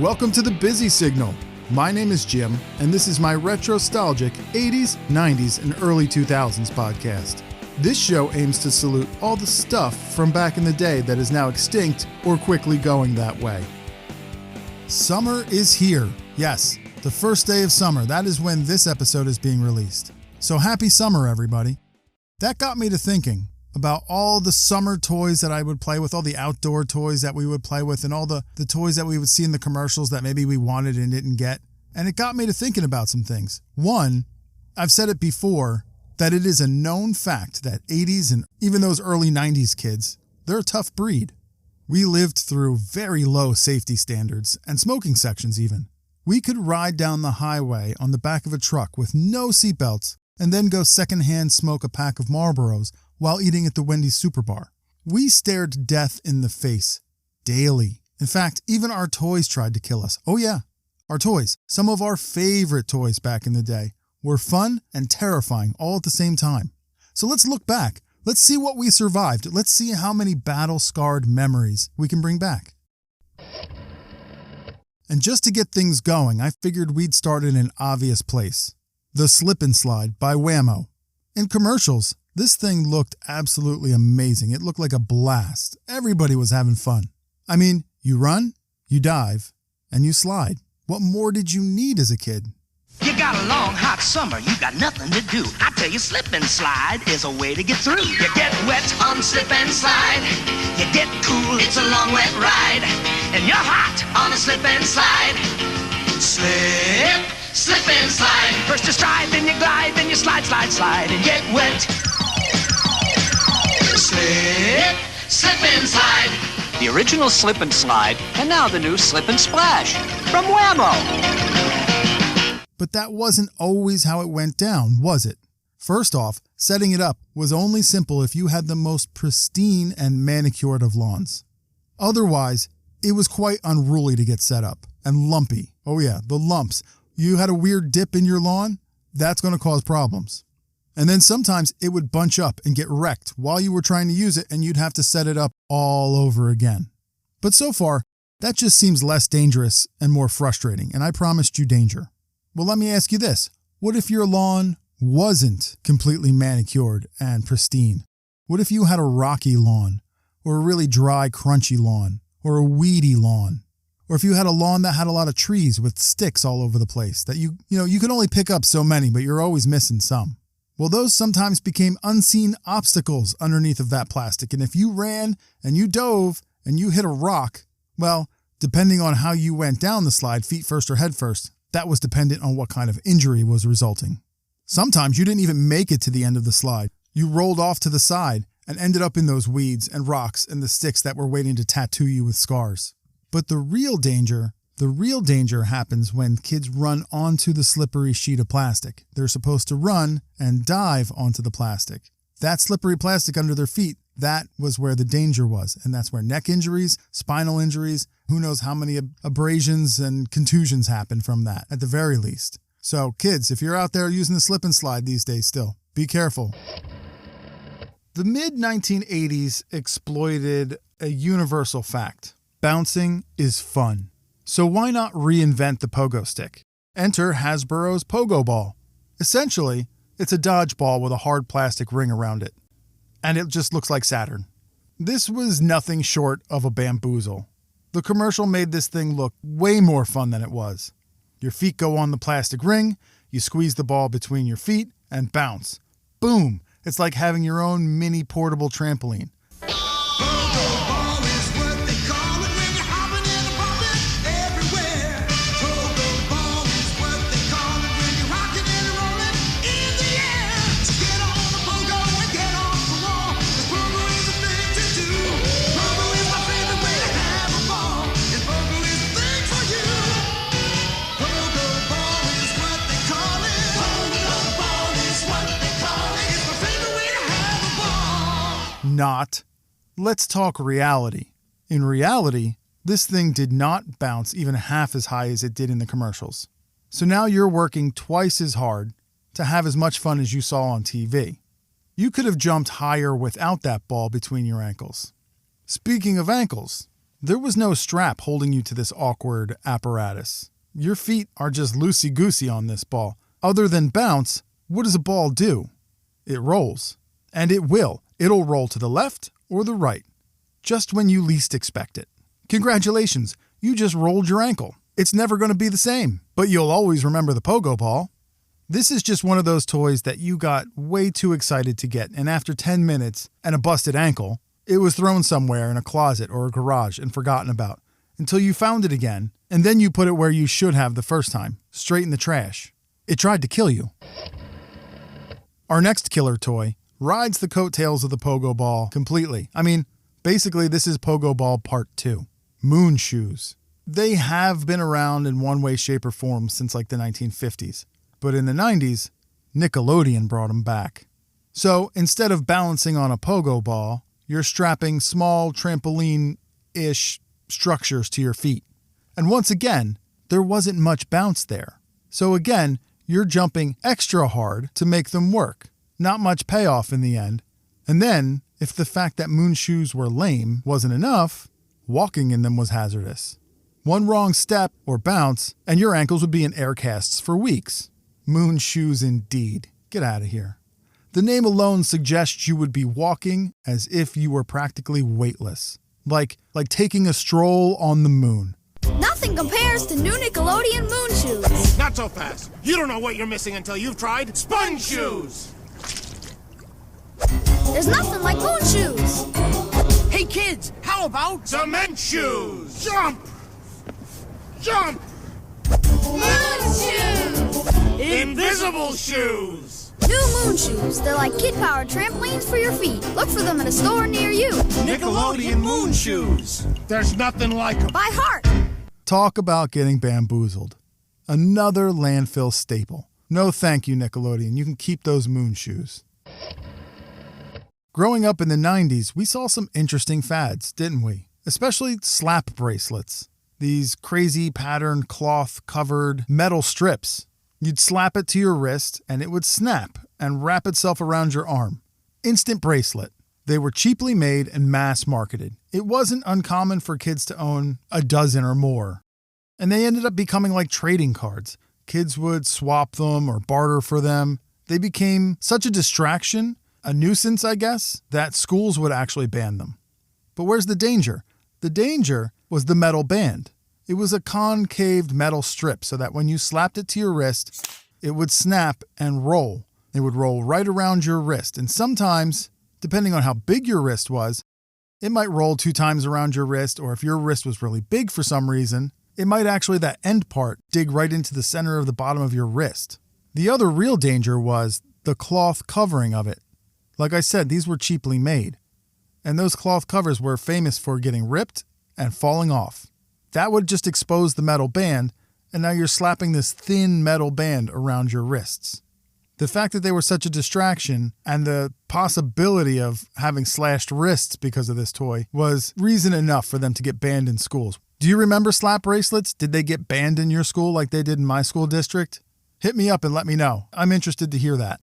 Welcome to the Busy Signal. My name is Jim, and this is my retrostalgic 80s, 90s, and early 2000s podcast. This show aims to salute all the stuff from back in the day that is now extinct or quickly going that way. Summer is here. Yes, the first day of summer. That is when this episode is being released. So happy summer, everybody. That got me to thinking about all the summer toys that I would play with, all the outdoor toys that we would play with, and all the toys that we would see in the commercials that maybe we wanted and didn't get. And it got me to thinking about some things. One, I've said it before, that it is a known fact that 80s and even those early 90s kids, they're a tough breed. We lived through very low safety standards and smoking sections even. We could ride down the highway on the back of a truck with no seatbelts and then go secondhand smoke a pack of Marlboros while eating at the Wendy's Super Bar. We stared death in the face daily. In fact, even our toys tried to kill us. Oh yeah, our toys, some of our favorite toys back in the day, were fun and terrifying all at the same time. So let's look back. Let's see what we survived. Let's see how many battle-scarred memories we can bring back. And just to get things going, I figured we'd start in an obvious place. The Slip and Slide by Wham-O. In commercials, this thing looked absolutely amazing. It looked like a blast. Everybody was having fun. I mean, you run, you dive, and you slide. What more did you need as a kid? You got a long, hot summer, you got nothing to do. I tell you, slip and slide is a way to get through. You get wet on slip and slide. You get cool, it's a long, wet ride. And you're hot on a slip and slide. Slip and slide. First you stride, then you glide, then you slide, and get wet. Slip and slide. The original Slip and Slide, and now the new Slip and Splash from Wham-O. But that wasn't always how it went down, was it? First off, setting it up was only simple if you had the most pristine and manicured of lawns. Otherwise, it was quite unruly to get set up, and lumpy. Oh yeah, the lumps. You had a weird dip in your lawn? That's going to cause problems. And then sometimes it would bunch up and get wrecked while you were trying to use it, and you'd have to set it up all over again. But so far, that just seems less dangerous and more frustrating, and I promised you danger. Well, let me ask you this. What if your lawn wasn't completely manicured and pristine? What if you had a rocky lawn, or a really dry, crunchy lawn, or a weedy lawn? Or if you had a lawn that had a lot of trees with sticks all over the place that you could only pick up so many, but you're always missing some. Well, those sometimes became unseen obstacles underneath of that plastic. And if you ran and you dove and you hit a rock, well, depending on how you went down the slide, feet first or head first, that was dependent on what kind of injury was resulting. Sometimes you didn't even make it to the end of the slide. You rolled off to the side and ended up in those weeds and rocks and the sticks that were waiting to tattoo you with scars. But the real danger happens when kids run onto the slippery sheet of plastic. They're supposed to run and dive onto the plastic. That slippery plastic under their feet, that was where the danger was. And that's where neck injuries, spinal injuries, who knows how many abrasions and contusions happen from that, at the very least. So kids, if you're out there using the slip and slide these days still, be careful. The mid-1980s exploited a universal fact. Bouncing is fun. So why not reinvent the pogo stick? Enter Hasbro's Pogo Ball. Essentially, it's a dodgeball with a hard plastic ring around it. And it just looks like Saturn. This was nothing short of a bamboozle. The commercial made this thing look way more fun than it was. Your feet go on the plastic ring, you squeeze the ball between your feet, and bounce. Boom! It's like having your own mini portable trampoline. Not. Let's talk reality. In reality, this thing did not bounce even half as high as it did in the commercials. So now you're working twice as hard to have as much fun as you saw on TV. You could have jumped higher without that ball between your ankles. Speaking of ankles, There was no strap holding you to this awkward apparatus. Your feet are just loosey-goosey on this ball. Other than bounce, what does a ball do? It rolls. And it will. It'll roll to the left or the right, just when you least expect it. Congratulations, you just rolled your ankle. It's never going to be the same, but you'll always remember the pogo ball. This is just one of those toys that you got way too excited to get, and after 10 minutes and a busted ankle, it was thrown somewhere in a closet or a garage and forgotten about, until you found it again, and then you put it where you should have the first time, straight in the trash. It tried to kill you. Our next killer toy rides the coattails of the pogo ball completely. I mean, basically this is Pogo Ball Part 2. Moon shoes. They have been around in one way, shape, or form since like the 1950s. But in the 90s, Nickelodeon brought them back. So instead of balancing on a pogo ball, you're strapping small trampoline-ish structures to your feet. And once again, there wasn't much bounce there. So again, you're jumping extra hard to make them work. Not much payoff in the end. And then, if the fact that moon shoes were lame wasn't enough, walking in them was hazardous. One wrong step or bounce, and your ankles would be in air casts for weeks. Moon shoes indeed. Get out of here. The name alone suggests you would be walking as if you were practically weightless. Like taking a stroll on the moon. Nothing compares to new Nickelodeon moon shoes. Not so fast. You don't know what you're missing until you've tried sponge shoes. There's nothing like moon shoes. Hey kids, how about cement shoes? Jump! Jump! Moon shoes! Invisible shoes! New moon shoes. They're like kid-powered trampolines for your feet. Look for them in a store near you. Nickelodeon moon shoes. There's nothing like them. By heart. Talk about getting bamboozled. Another landfill staple. No thank you, Nickelodeon. You can keep those moon shoes. Growing up in the 90s, we saw some interesting fads, didn't we? Especially slap bracelets. These crazy patterned cloth-covered metal strips. You'd slap it to your wrist, and it would snap and wrap itself around your arm. Instant bracelet. They were cheaply made and mass-marketed. It wasn't uncommon for kids to own a dozen or more. And they ended up becoming like trading cards. Kids would swap them or barter for them. They became such a distraction, a nuisance, I guess, that schools would actually ban them. But where's the danger? The danger was the metal band. It was a concaved metal strip so that when you slapped it to your wrist, it would snap and roll. It would roll right around your wrist. And sometimes, depending on how big your wrist was, it might roll 2 times around your wrist, or if your wrist was really big for some reason, it might actually, that end part, dig right into the center of the bottom of your wrist. The other real danger was the cloth covering of it. Like I said, these were cheaply made, and those cloth covers were famous for getting ripped and falling off. That would just expose the metal band, and now you're slapping this thin metal band around your wrists. The fact that they were such a distraction and the possibility of having slashed wrists because of this toy was reason enough for them to get banned in schools. Do you remember slap bracelets? Did they get banned in your school like they did in my school district? Hit me up and let me know. I'm interested to hear that.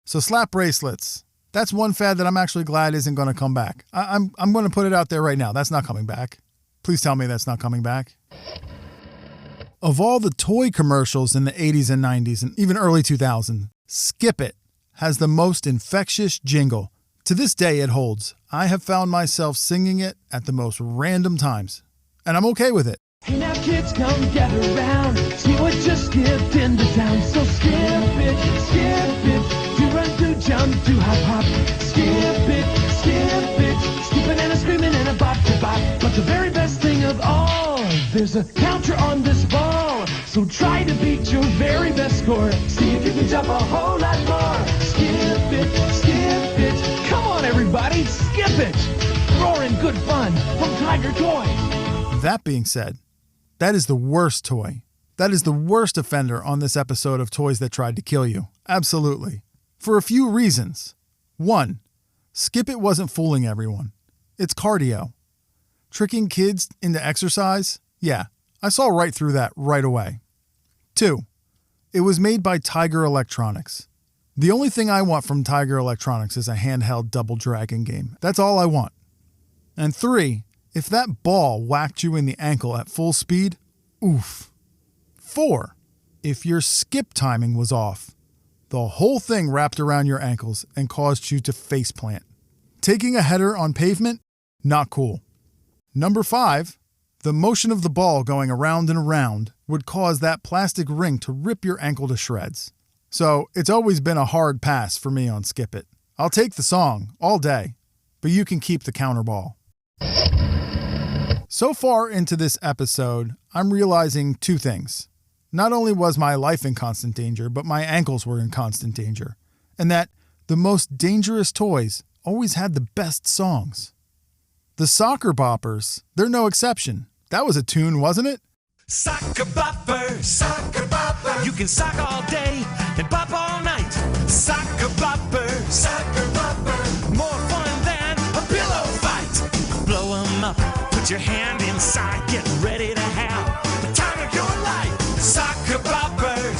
So slap bracelets. That's one fad that I'm actually glad isn't going to come back. I'm going to put it out there right now. That's not coming back. Please tell me that's not coming back. Of all the toy commercials in the 80s and 90s and even early 2000s, Skip It has the most infectious jingle. To this day, it holds. I have found myself singing it at the most random times, and I'm okay with it. Hey now kids, come gather round, see what just skipped into town. So skip it, do run, do jump, do hop, hop. Skip it, skipping and a screaming and a bop to bop. But the very best thing of all, there's a counter on this ball. So try to beat your very best score. See if you can jump a whole lot more. Skip it, come on everybody, skip it. Roaring good fun from Tiger Toys. That being said, that is the worst toy. That is the worst offender on this episode of Toys That Tried to Kill You. Absolutely. For a few reasons. 1, Skip It wasn't fooling everyone. It's cardio. Tricking kids into exercise? Yeah, I saw right through that right away. 2, it was made by Tiger Electronics. The only thing I want from Tiger Electronics is a handheld Double Dragon game. That's all I want. And 3, If that ball whacked you in the ankle at full speed, oof. 4. If your skip timing was off, the whole thing wrapped around your ankles and caused you to faceplant. Taking a header on pavement, not cool. Number 5, the motion of the ball going around and around would cause that plastic ring to rip your ankle to shreds. So it's always been a hard pass for me on Skip It. I'll take the song all day, but you can keep the counter ball. So far into this episode, I'm realizing 2 things. Not only was my life in constant danger, but my ankles were in constant danger. And that the most dangerous toys always had the best songs. The Soccer Boppers, they're no exception. That was a tune, wasn't it? Soccer bopper, you can sock all day and bop all night. Soccer bopper, more fun than a pillow fight. Blow 'em up, put your hand inside, get ready to have the time of your life. Soccer bopper,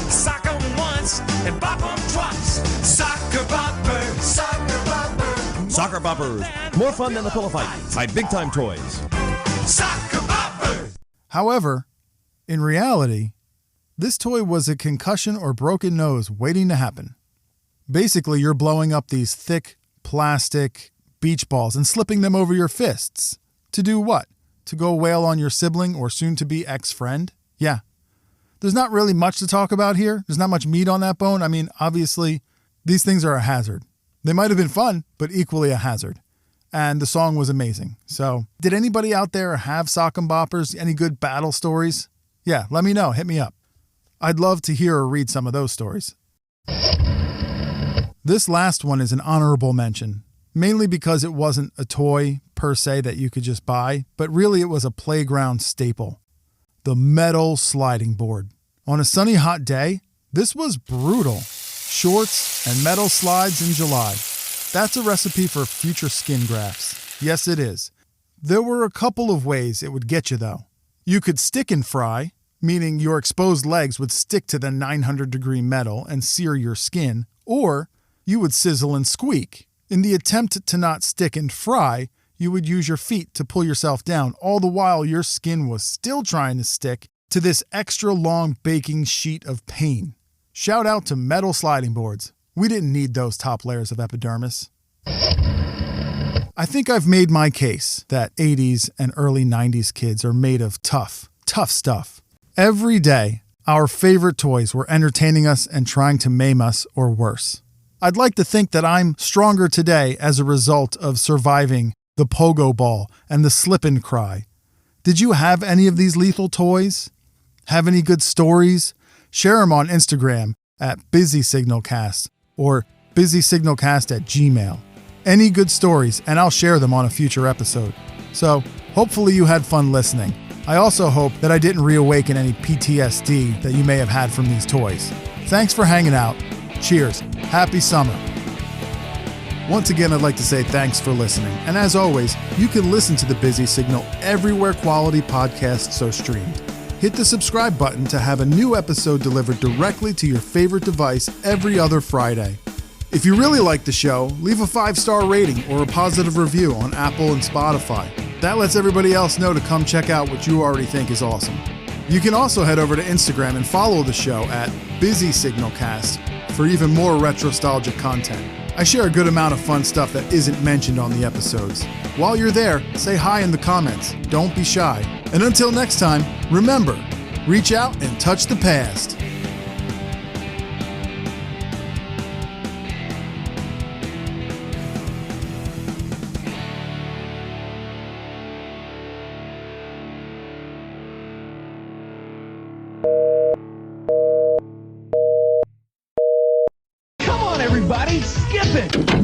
sock 'em once and bop 'em twice. Soccer bopper, Soccer Boppers, more fun than a pillow fight by Big Time Toys. Soccer bopper. However, in reality, this toy was a concussion or broken nose waiting to happen. Basically, you're blowing up these thick plastic beach balls and slipping them over your fists. To do what? To go wail on your sibling or soon-to-be ex-friend? Yeah. There's not really much to talk about here. There's not much meat on that bone. I mean, obviously, these things are a hazard. They might have been fun, but equally a hazard. And the song was amazing. So, did anybody out there have Sock 'em Boppers? Any good battle stories? Yeah, let me know. Hit me up. I'd love to hear or read some of those stories. This last one is an honorable mention, mainly because it wasn't a toy per se that you could just buy, but really it was a playground staple. The metal sliding board. On a sunny hot day, this was brutal. Shorts and metal slides in July. That's a recipe for future skin grafts. Yes, it is. There were a couple of ways it would get you, though. You could stick and fry, meaning your exposed legs would stick to the 900-degree metal and sear your skin, or you would sizzle and squeak. In the attempt to not stick and fry, you would use your feet to pull yourself down, all the while your skin was still trying to stick to this extra long baking sheet of pain. Shout out to metal sliding boards. We didn't need those top layers of epidermis. I think I've made my case that 80s and early 90s kids are made of tough stuff. Every day, our favorite toys were entertaining us and trying to maim us or worse. I'd like to think that I'm stronger today as a result of surviving the pogo ball and the slip and cry. Did you have any of these lethal toys? Have any good stories? Share them on Instagram at BusySignalCast or BusySignalCast@gmail. Any good stories, and I'll share them on a future episode. So, hopefully you had fun listening. I also hope that I didn't reawaken any PTSD that you may have had from these toys. Thanks for hanging out. Cheers. Happy summer. Once again, I'd like to say thanks for listening. And as always, you can listen to The Busy Signal everywhere quality podcasts are streamed. Hit the subscribe button to have a new episode delivered directly to your favorite device every other Friday. If you really like the show, leave a 5-star rating or a positive review on Apple and Spotify. That lets everybody else know to come check out what you already think is awesome. You can also head over to Instagram and follow the show at BusySignalCast for even more retrostalgic content. I share a good amount of fun stuff that isn't mentioned on the episodes. While you're there, say hi in the comments. Don't be shy. And until next time, remember, reach out and touch the past. Come on, everybody, skip it!